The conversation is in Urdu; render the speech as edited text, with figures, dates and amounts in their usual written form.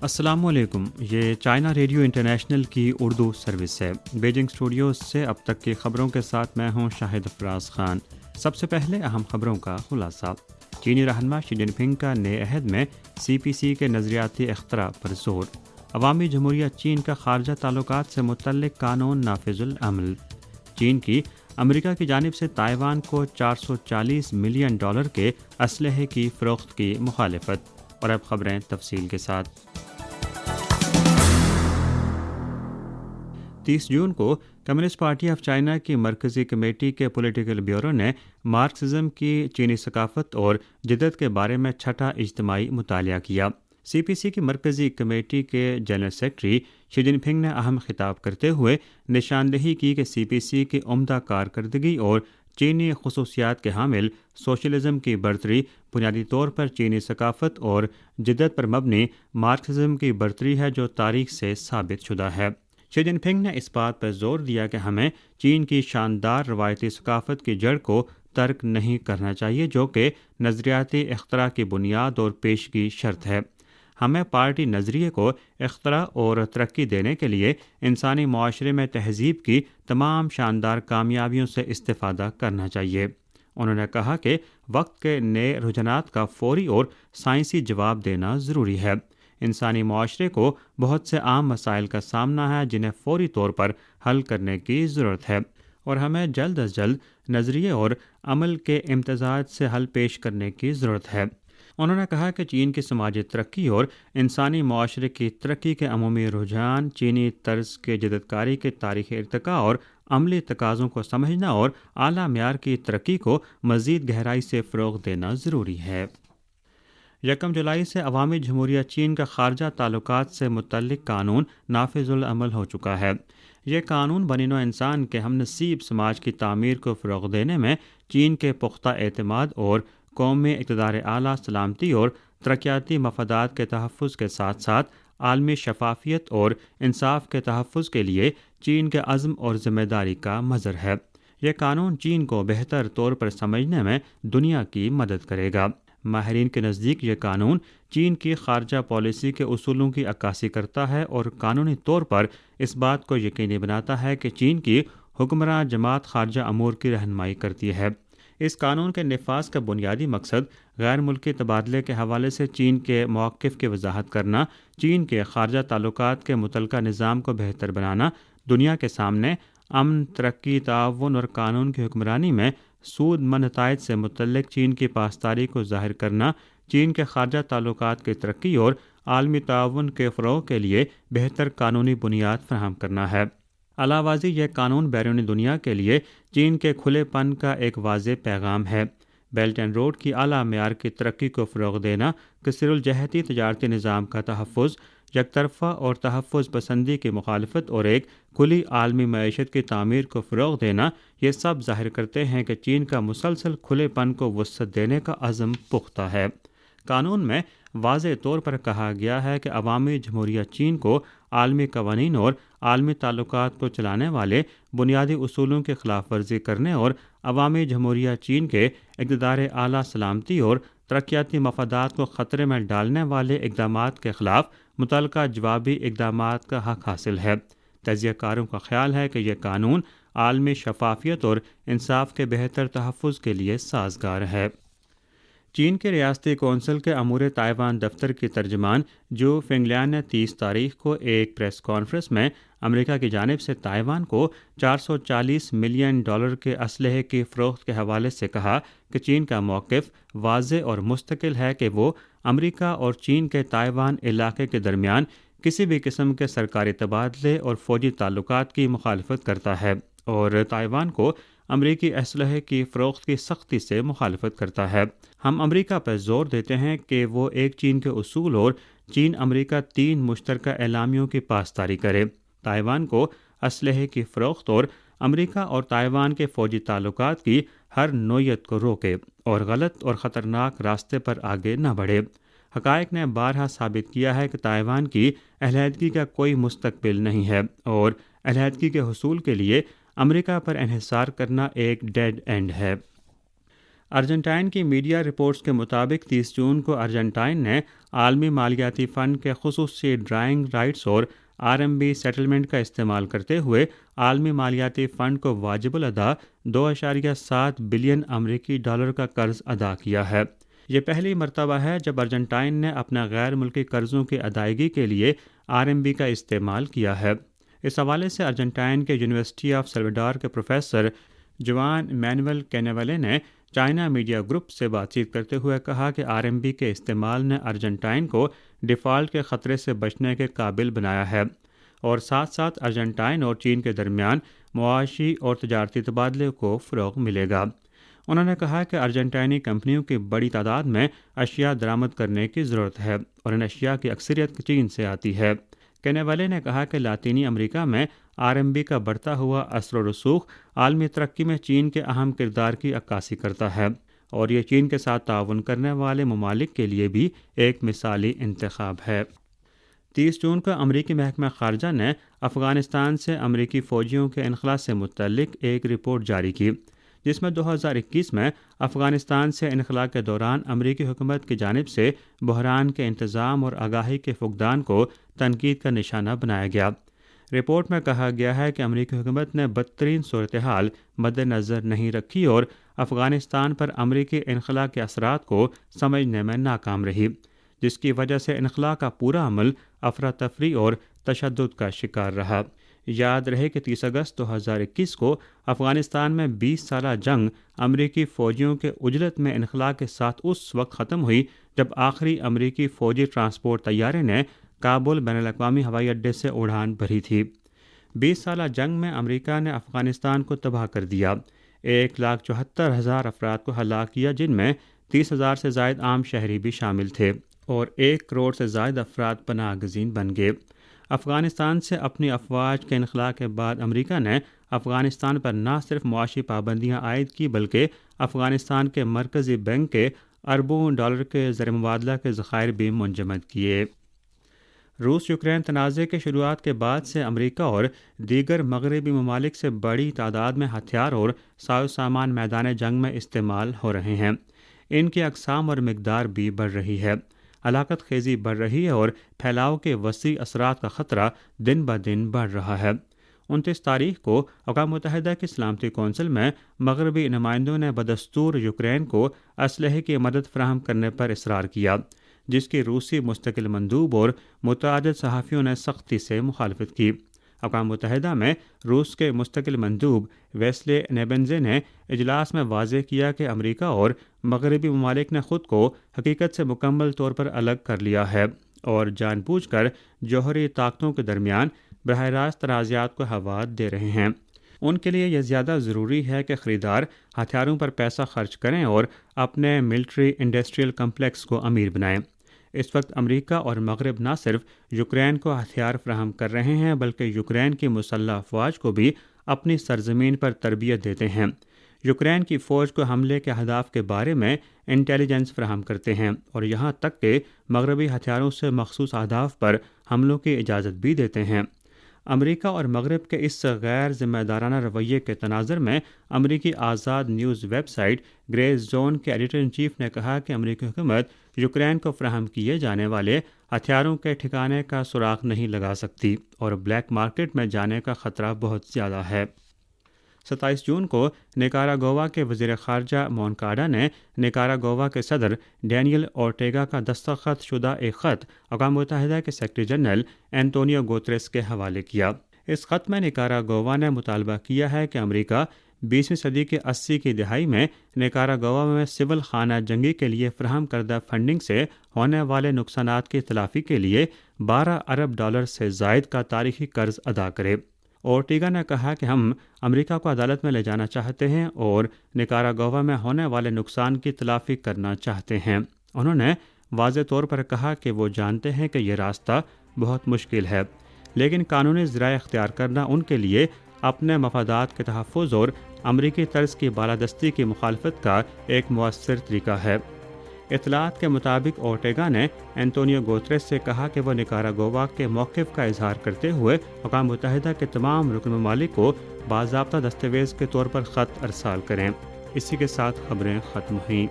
السلام علیکم، یہ چائنا ریڈیو انٹرنیشنل کی اردو سروس ہے۔ بیجنگ اسٹوڈیوز سے اب تک کی خبروں کے ساتھ میں ہوں شاہد افراز خان۔ سب سے پہلے اہم خبروں کا خلاصہ۔ چینی رہنما شی جن پنگ کا نئے عہد میں سی پی سی کے نظریاتی اختراع پر زور۔ عوامی جمہوریہ چین کا خارجہ تعلقات سے متعلق قانون نافذ العمل۔ چین کی امریکہ کی جانب سے تائیوان کو $440 ملین کے اسلحے کی فروخت کی مخالفت۔ اور اب خبریں تفصیل کے ساتھ۔ 30 جون کو کمیونسٹ پارٹی آف چائنا کی مرکزی کمیٹی کے پولیٹیکل بیورو نے مارکسزم کی چینی ثقافت اور جدت کے بارے میں چھٹا اجتماعی مطالعہ کیا۔ سی پی سی کی مرکزی کمیٹی کے جنرل سیکرٹری شی جن پنگ نے اہم خطاب کرتے ہوئے نشاندہی کی کہ سی پی سی کی عمدہ کارکردگی اور چینی خصوصیات کے حامل سوشلزم کی برتری بنیادی طور پر چینی ثقافت اور جدت پر مبنی مارکسزم کی برتری ہے جو تاریخ سے ثابت شدہ ہے۔ شی جن پنگ نے اس بات پر زور دیا کہ ہمیں چین کی شاندار روایتی ثقافت کی جڑ کو ترک نہیں کرنا چاہیے جو کہ نظریاتی اختراع کی بنیاد اور پیشگی شرط ہے۔ ہمیں پارٹی نظریے کو اختراع اور ترقی دینے کے لیے انسانی معاشرے میں تہذیب کی تمام شاندار کامیابیوں سے استفادہ کرنا چاہیے۔ انہوں نے کہا کہ وقت کے نئے رجحانات کا فوری اور سائنسی جواب دینا ضروری ہے۔ انسانی معاشرے کو بہت سے عام مسائل کا سامنا ہے جنہیں فوری طور پر حل کرنے کی ضرورت ہے اور ہمیں جلد از جلد نظریے اور عمل کے امتزاج سے حل پیش کرنے کی ضرورت ہے۔ انہوں نے کہا کہ چین کی سماجی ترقی اور انسانی معاشرے کی ترقی کے عمومی رجحان چینی طرز کے جدتکاری کے تاریخی ارتقاء اور عملی تقاضوں کو سمجھنا اور اعلیٰ معیار کی ترقی کو مزید گہرائی سے فروغ دینا ضروری ہے۔ 1 جولائی سے عوامی جمہوریہ چین کا خارجہ تعلقات سے متعلق قانون نافذ العمل ہو چکا ہے۔ یہ قانون بنی نوع انسان کے ہم نصیب سماج کی تعمیر کو فروغ دینے میں چین کے پختہ اعتماد اور قومی اقتدار اعلیٰ، سلامتی اور ترقیاتی مفادات کے تحفظ کے ساتھ ساتھ عالمی شفافیت اور انصاف کے تحفظ کے لیے چین کے عزم اور ذمہ داری کا مظہر ہے۔ یہ قانون چین کو بہتر طور پر سمجھنے میں دنیا کی مدد کرے گا۔ ماہرین کے نزدیک یہ قانون چین کی خارجہ پالیسی کے اصولوں کی عکاسی کرتا ہے اور قانونی طور پر اس بات کو یقینی بناتا ہے کہ چین کی حکمراں جماعت خارجہ امور کی رہنمائی کرتی ہے۔ اس قانون کے نفاذ کا بنیادی مقصد غیر ملکی تبادلے کے حوالے سے چین کے موقف کی وضاحت کرنا، چین کے خارجہ تعلقات کے متعلقہ نظام کو بہتر بنانا، دنیا کے سامنے امن، ترقی، تعاون اور قانون کی حکمرانی میں سود مند نتائج سے متعلق چین کی پاسداری کو ظاہر کرنا، چین کے خارجہ تعلقات کی ترقی اور عالمی تعاون کے فروغ کے لیے بہتر قانونی بنیاد فراہم کرنا ہے۔ علاوہ ازیں یہ قانون بیرونی دنیا کے لیے چین کے کھلے پن کا ایک واضح پیغام ہے۔ بیلٹ اینڈ روڈ کی اعلیٰ معیار کی ترقی کو فروغ دینا، کثیر الجہتی تجارتی نظام کا تحفظ، یک طرفہ اور تحفظ پسندی کی مخالفت اور ایک کھلی عالمی معیشت کی تعمیر کو فروغ دینا، یہ سب ظاہر کرتے ہیں کہ چین کا مسلسل کھلے پن کو وسعت دینے کا عزم پختہ ہے۔ قانون میں واضح طور پر کہا گیا ہے کہ عوامی جمہوریہ چین کو عالمی قوانین اور عالمی تعلقات کو چلانے والے بنیادی اصولوں کی خلاف ورزی کرنے اور عوامی جمہوریہ چین کے اقتدار اعلیٰ، سلامتی اور ترقیاتی مفادات کو خطرے میں ڈالنے والے اقدامات کے خلاف متعلقہ جوابی اقدامات کا حق حاصل ہے۔ تجزیہ کاروں کا خیال ہے کہ یہ قانون عالمی شفافیت اور انصاف کے بہتر تحفظ کے لیے سازگار ہے۔ چین کے ریاستی کونسل کے امور تائیوان دفتر کی ترجمان جو فنگلیان نے 30 تاریخ کو ایک پریس کانفرنس میں امریکہ کی جانب سے تائیوان کو $440 ملین کے اسلحے کی فروخت کے حوالے سے کہا کہ چین کا موقف واضح اور مستقل ہے کہ وہ امریکہ اور چین کے تائیوان علاقے کے درمیان کسی بھی قسم کے سرکاری تبادلے اور فوجی تعلقات کی مخالفت کرتا ہے اور تائیوان کو امریکی اسلحے کی فروخت کی سختی سے مخالفت کرتا ہے۔ ہم امریکہ پر زور دیتے ہیں کہ وہ ایک چین کے اصول اور چین امریکہ 3 مشترکہ اعلامیوں کی پاسداری کرے، تائیوان کو اسلحے کی فروخت اور امریکہ اور تائیوان کے فوجی تعلقات کی ہر نوعیت کو روکے اور غلط اور خطرناک راستے پر آگے نہ بڑھے۔ حقائق نے بارہا ثابت کیا ہے کہ تائیوان کی علیحدگی کا کوئی مستقبل نہیں ہے اور علیحدگی کے حصول کے لیے امریکہ پر انحصار کرنا ایک ڈیڈ اینڈ ہے۔ ارجنٹائن کی میڈیا رپورٹس کے مطابق 30 جون کو ارجنٹائن نے عالمی مالیاتی فنڈ کے خصوصی ڈرائنگ رائٹس اور RMB سیٹلمنٹ کا استعمال کرتے ہوئے عالمی مالیاتی فنڈ کو واجب الادا $2.7 بلین امریکی ڈالر کا قرض ادا کیا ہے۔ یہ پہلی مرتبہ ہے جب ارجنٹائن نے اپنا غیر ملکی قرضوں کی ادائیگی کے لیے RMB کا استعمال کیا ہے۔ اس حوالے سے ارجنٹائن کے یونیورسٹی آف سلواڈور کے پروفیسر جوان مینوئل کینیویلے نے چائنا میڈیا گروپ سے بات چیت کرتے ہوئے کہا کہ RMB کے استعمال نے ارجنٹائن کو ڈیفالٹ کے خطرے سے بچنے کے قابل بنایا ہے اور ساتھ ساتھ ارجنٹائن اور چین کے درمیان معاشی اور تجارتی تبادلے کو فروغ ملے گا۔ انہوں نے کہا کہ ارجنٹائنی کمپنیوں کی بڑی تعداد میں اشیاء درآمد کرنے کی ضرورت ہے اور ان اشیاء کی اکثریت چین سے آتی ہے۔ کینیویلے نے کہا کہ لاطینی امریکہ میں RMB کا بڑھتا ہوا اثر و رسوخ عالمی ترقی میں چین کے اہم کردار کی عکاسی کرتا ہے اور یہ چین کے ساتھ تعاون کرنے والے ممالک کے لیے بھی ایک مثالی انتخاب ہے۔ 30 جون کو امریکی محکمہ خارجہ نے افغانستان سے امریکی فوجیوں کے انخلاء سے متعلق ایک رپورٹ جاری کی، جس میں 2021 میں افغانستان سے انخلاء کے دوران امریکی حکومت کی جانب سے بحران کے انتظام اور آگاہی کے فقدان کو تنقید کا نشانہ بنایا گیا۔ رپورٹ میں کہا گیا ہے کہ امریکی حکومت نے بدترین صورتحال مد نظر نہیں رکھی اور افغانستان پر امریکی انخلاء کے اثرات کو سمجھنے میں ناکام رہی، جس کی وجہ سے انخلاء کا پورا عمل افراتفری اور تشدد کا شکار رہا۔ یاد رہے کہ 30 اگست 2021 کو افغانستان میں 20 سالہ جنگ امریکی فوجیوں کے عجلت میں انخلاء کے ساتھ اس وقت ختم ہوئی جب آخری امریکی فوجی ٹرانسپورٹ طیارے نے کابل بین الاقوامی ہوائی اڈے سے اڑان بھری تھی۔ 20 سالہ جنگ میں امریکہ نے افغانستان کو تباہ کر دیا، 1,74,000 افراد کو ہلاک کیا، جن میں 30,000 سے زائد عام شہری بھی شامل تھے اور 1 کروڑ سے زائد افراد پناہ گزین بن گئے۔ افغانستان سے اپنی افواج کے انخلاء کے بعد امریکہ نے افغانستان پر نہ صرف معاشی پابندیاں عائد کی بلکہ افغانستان کے مرکزی بینک کے اربوں ڈالر کے زر مبادلہ کے ذخائر بھی منجمد کیے۔ روس یوکرین تنازع کے شروعات کے بعد سے امریکہ اور دیگر مغربی ممالک سے بڑی تعداد میں ہتھیار اور ساز و سامان میدان جنگ میں استعمال ہو رہے ہیں۔ ان کی اقسام اور مقدار بھی بڑھ رہی ہے، ہلاکت خیزی بڑھ رہی ہے اور پھیلاؤ کے وسیع اثرات کا خطرہ دن بدن بڑھ رہا ہے۔ 29 تاریخ کو اقوام متحدہ کی سلامتی کونسل میں مغربی نمائندوں نے بدستور یوکرین کو اسلحے کی مدد فراہم کرنے پر اصرار کیا، جس کی روسی مستقل مندوب اور متعدد صحافیوں نے سختی سے مخالفت کی۔ اقوام متحدہ میں روس کے مستقل مندوب ویسلے نیبنزے نے اجلاس میں واضح کیا کہ امریکہ اور مغربی ممالک نے خود کو حقیقت سے مکمل طور پر الگ کر لیا ہے اور جان بوجھ کر جوہری طاقتوں کے درمیان براہ راست تنازعات کو ہوا دے رہے ہیں۔ ان کے لیے یہ زیادہ ضروری ہے کہ خریدار ہتھیاروں پر پیسہ خرچ کریں اور اپنے ملٹری انڈسٹریل کمپلیکس کو امیر بنائیں۔ اس وقت امریکہ اور مغرب نہ صرف یوکرین کو ہتھیار فراہم کر رہے ہیں بلکہ یوکرین کی مسلح افواج کو بھی اپنی سرزمین پر تربیت دیتے ہیں، یوکرین کی فوج کو حملے کے اہداف کے بارے میں انٹیلیجنس فراہم کرتے ہیں اور یہاں تک کہ مغربی ہتھیاروں سے مخصوص اہداف پر حملوں کی اجازت بھی دیتے ہیں۔ امریکہ اور مغرب کے اس غیر ذمہ دارانہ رویے کے تناظر میں امریکی آزاد نیوز ویب سائٹ گرے زون کے ایڈیٹر ان چیف نے کہا کہ امریکی حکومت یوکرین کو فراہم کیے جانے والے ہتھیاروں کے ٹھکانے کا سراغ نہیں لگا سکتی اور بلیک مارکیٹ میں جانے کا خطرہ بہت زیادہ ہے۔ 27 جون کو نیکاراگوا کے وزیر خارجہ مونکاڈا نے نیکاراگوا کے صدر ڈینیل اورٹیگا کا دستخط شدہ ایک خط اقوام متحدہ کے سیکرٹری جنرل اینٹونیو گوتریس کے حوالے کیا۔ اس خط میں نیکاراگوا نے مطالبہ کیا ہے کہ امریکہ 20ویں صدی کے 80 کی دہائی میں نیکاراگوا میں سول خانہ جنگی کے لیے فراہم کردہ فنڈنگ سے ہونے والے نقصانات کی تلافی کے لیے $12 ارب سے زائد کا تاریخی قرض ادا کرے۔ اورٹیگا نے کہا کہ ہم امریکہ کو عدالت میں لے جانا چاہتے ہیں اور نیکاراگوا میں ہونے والے نقصان کی تلافی کرنا چاہتے ہیں۔ انہوں نے واضح طور پر کہا کہ وہ جانتے ہیں کہ یہ راستہ بہت مشکل ہے، لیکن قانونی ذرائع اختیار کرنا ان کے لیے اپنے مفادات کے تحفظ اور امریکی طرز کی بالادستی کی مخالفت کا ایک مؤثر طریقہ ہے۔ اطلاعات کے مطابق اورٹیگا نے اینٹونیو گوتریس سے کہا کہ وہ نیکاراگوا کے موقف کا اظہار کرتے ہوئے اقوام متحدہ کے تمام رکن ممالک کو باضابطہ دستاویز کے طور پر خط ارسال کریں۔ اسی کے ساتھ خبریں ختم ہوئیں۔